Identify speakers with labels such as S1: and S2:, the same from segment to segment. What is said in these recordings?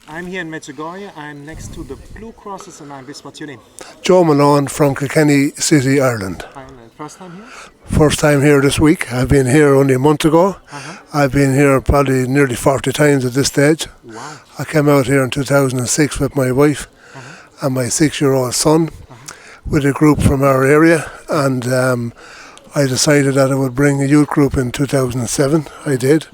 S1: I'm here in Medjugorje. I'm next to the Blue Crosses and I'm with, what's your name?
S2: Joe Malone from Kilkenny City, Ireland.
S1: Ireland. First time here?
S2: First time here this week. I've been here only a month ago.
S1: Uh-huh.
S2: I've been here probably nearly 40 times at this stage.
S1: Wow.
S2: I came out here in 2006 with my wife and my 6-year-old son with a group from our area, and I decided that I would bring a youth group in 2007. I did.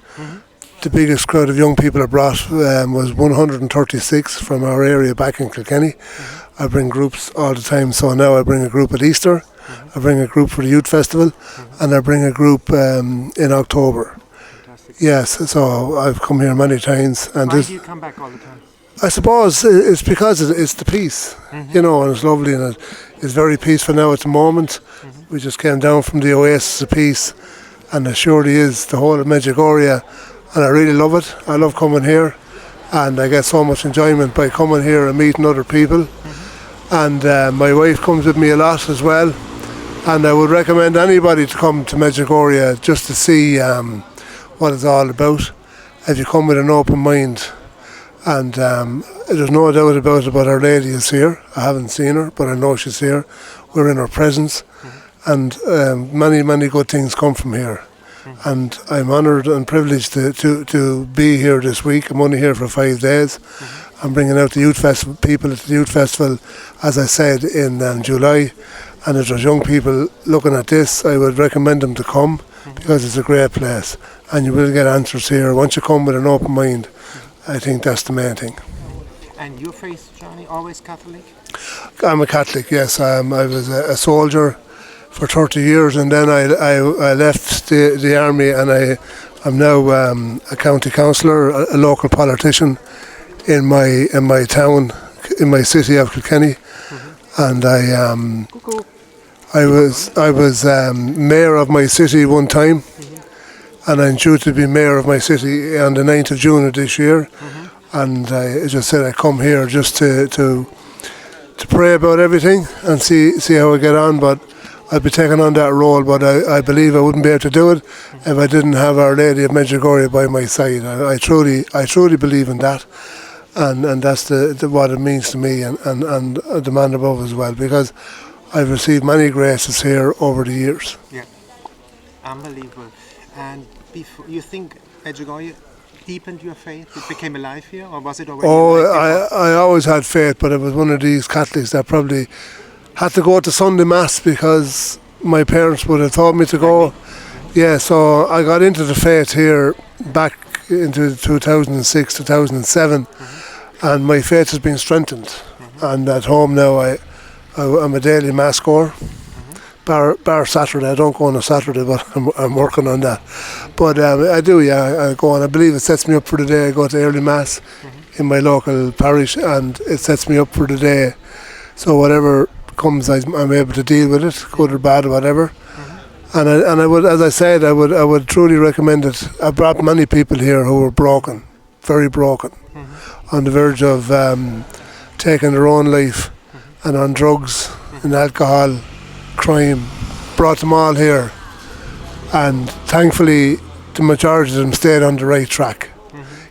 S2: The biggest crowd of young people I brought was 136 from our area back in Kilkenny. I bring groups all the time, so now I bring a group at Easter, I bring a group for the Youth Festival, and I bring a group in October.
S1: Fantastic.
S2: Yes, so I've come here many times. And
S1: Why do you come back all the time?
S2: I suppose it's because it's the peace, you know, and it's lovely, and it's very peaceful now at the moment. We just came down from the Oasis of Peace, and it surely is the whole of Medjugorje, and I really love it. I love coming here, and I get so much enjoyment by coming here and meeting other people. And my wife comes with me a lot as well, and I would recommend anybody to come to Medjugorje just to see what it's all about, if you come with an open mind. And there's no doubt about it, but Our Lady is here. I haven't seen her, but I know she's here. We're in her presence, and many, many good things come from here. And I'm honoured and privileged to be here this week. I'm only here for 5 days. I'm bringing out the youth festival people at the youth festival, as I said, in July. And if there's young people looking at this, I would recommend them to come, because it's a great place, and you will get answers here. Once you come with an open mind, I think that's the main thing.
S1: And your faith, Johnny, always Catholic?
S2: I'm a Catholic, yes. I was a soldier for 30 years, and then I left the army, and I'm now a county councillor, a local politician in my town, in my city of Kilkenny. And I was mayor of my city one time, and I'm due to be mayor of my city on the 9th of June of this year. And I just said I come here just to pray about everything and see how I get on. But I'll be taking on that role, but I believe I wouldn't be able to do it if I didn't have Our Lady of Medjugorje by my side. I truly believe in that, and that's what it means to me, and the man above as well, because I've received many graces here over the years.
S1: Yeah, unbelievable. And before, you think Medjugorje deepened your faith? It became alive here, or was it already?
S2: I always had faith, but I was one of these Catholics that probably had to go to Sunday Mass because my parents would have taught me to go. Yeah, so I got into the faith here back into 2006, 2007, and my faith has been strengthened. And at home now, I'm a daily Mass goer. Bar Saturday. I don't go on a Saturday, but I'm working on that. But I do, I go on. I believe it sets me up for the day. I go to early Mass in my local parish, and it sets me up for the day. So whatever comes, I'm able to deal with it, good or bad or whatever. And I would, as I said, I would truly recommend it. I brought many people here who were broken, very broken, on the verge of taking their own life, and on drugs and alcohol, crime. Brought them all here, and thankfully the majority of them stayed on the right track.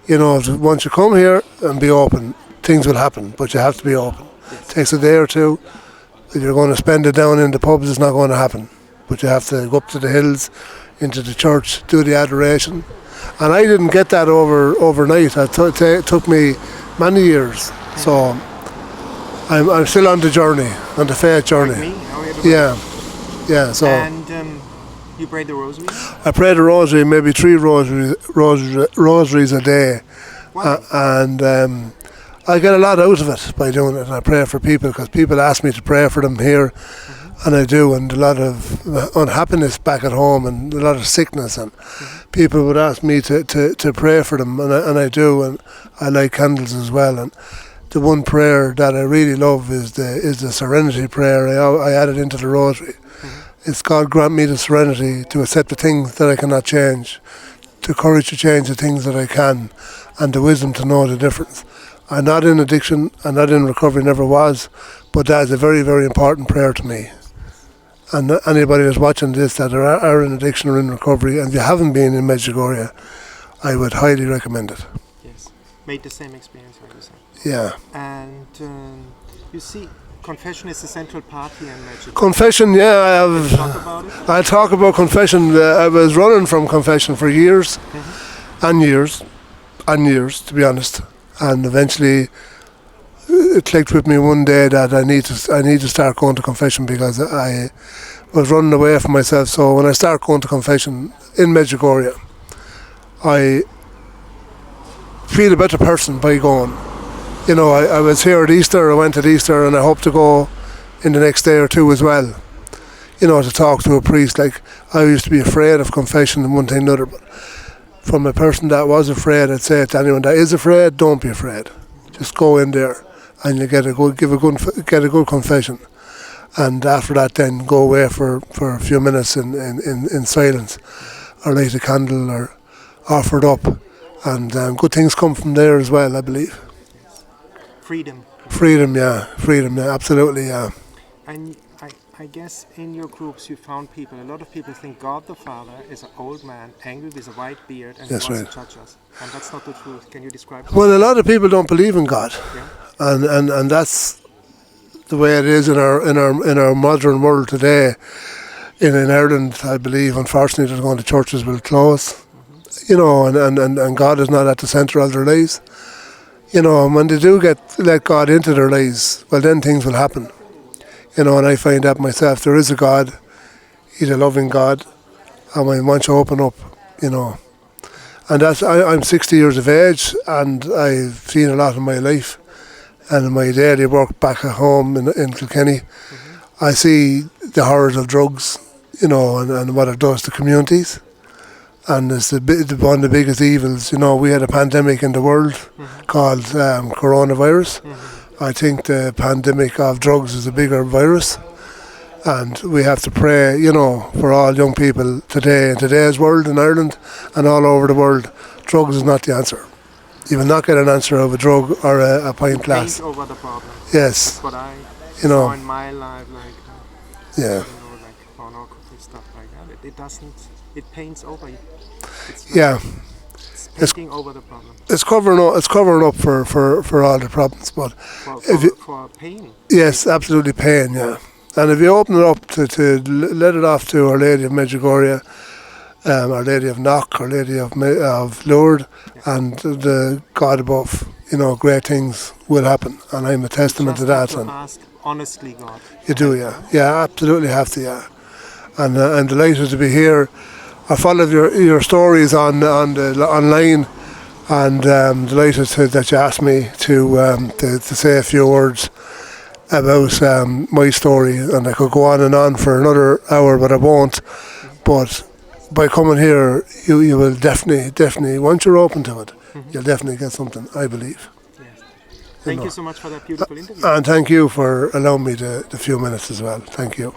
S2: You know, once you come here and be open, things will happen, but you have to be open. It takes a day or two. If you're going to spend it down in the pubs, it's not going to happen. But you have to go up to the hills, into the church, do the adoration. And I didn't get that overnight. It took me many years. So I'm still on the journey, on the faith journey.
S1: Like me? How are you
S2: Yeah. So.
S1: And you pray the rosary?
S2: I pray the rosary, maybe 3 rosaries a day.
S1: Wow.
S2: And I get a lot out of it by doing it. And I pray for people, because people ask me to pray for them here, and I do. And a lot of unhappiness back at home, and a lot of sickness, and people would ask me to pray for them, and I do. And I light candles as well. And the one prayer that I really love is the Serenity prayer. I add it into the rosary. It's God, grant me the serenity to accept the things that I cannot change, the courage to change the things that I can, and the wisdom to know the difference. I'm not in addiction, I'm not in recovery, never was, but that is a very, very important prayer to me. And anybody that's watching this that are in addiction or in recovery, and if you haven't been in Medjugorje, I would highly recommend it.
S1: Yes. made the same experience, like you said.
S2: Yeah.
S1: And you see, confession is a central part here in Medjugorje.
S2: Confession, yeah, I have.
S1: Talk about it.
S2: I talk about confession. I was running from confession for years and years and years, to be honest. And eventually, it clicked with me one day that I need to start going to confession because I was running away from myself. So when I start going to confession in Medjugorje, I feel a better person by going. You know, I was here at Easter, I went at Easter, and I hope to go in the next day or two as well. You know, to talk to a priest. Like, I used to be afraid of confession and one thing and another, but from a person that was afraid, I'd say to anyone that is afraid, don't be afraid. Just go in there and you get a good confession. And after that then go away for a few minutes in silence, or light a candle or offer it up. And good things come from there as well, I believe.
S1: Freedom.
S2: Freedom, yeah, absolutely, yeah.
S1: And I guess in your groups you found people, a lot of people think God the Father is an old man, angry with a white beard, and
S2: That's
S1: he wants
S2: right.
S1: to judge us. And that's not the truth. Can you describe that?
S2: Well, a lot of people don't believe in God,
S1: Yeah.
S2: and that's the way it is in our modern world today. In Ireland, I believe, unfortunately, that going to churches will close. You know, and God is not at the centre of their lives. You know, and when they do let God into their lives, well, then things will happen. You know, and I find that myself. There is a God. He's a loving God, and I want you to open up. You know, and I'm 60 years of age, and I've seen a lot in my life, and in my daily work back at home in Kilkenny, I see the horrors of drugs. You know, and what it does to communities. And it's one of the biggest evils. You know, we had a pandemic in the world called coronavirus. I think the pandemic of drugs is a bigger virus. And we have to pray, you know, for all young people today, in today's world, in Ireland and all over the world. Drugs is not the answer. You will not get an answer of a drug or a pint glass.
S1: Paint over the problem.
S2: Yes.
S1: That's what I
S2: You know.
S1: saw in my life, like,
S2: Yeah.
S1: you know, like pornography, stuff like that. It doesn't, it paints over you. It's like,
S2: Yeah.
S1: it's painting over the problem.
S2: It's covering up for all the problems, but
S1: For pain.
S2: yes, absolutely pain, yeah. And if you open it up to let it off to Our Lady of Medjugorje, Our Lady of Knock, Our Lady of Lourdes, and the God above, you know, great things will happen, and I'm a testament to that.
S1: Just have
S2: And
S1: to ask honestly, God.
S2: you do, yeah, absolutely have to, yeah. And I'm delighted to be here. I followed your stories online, and delighted that you asked me to say a few words about my story, and I could go on and on for another hour, but I won't. But by coming here, you will definitely, once you're open to it, you'll definitely get something, I believe.
S1: Yes. Thank you so much for that beautiful interview.
S2: And thank you for allowing me the few minutes as well. Thank you.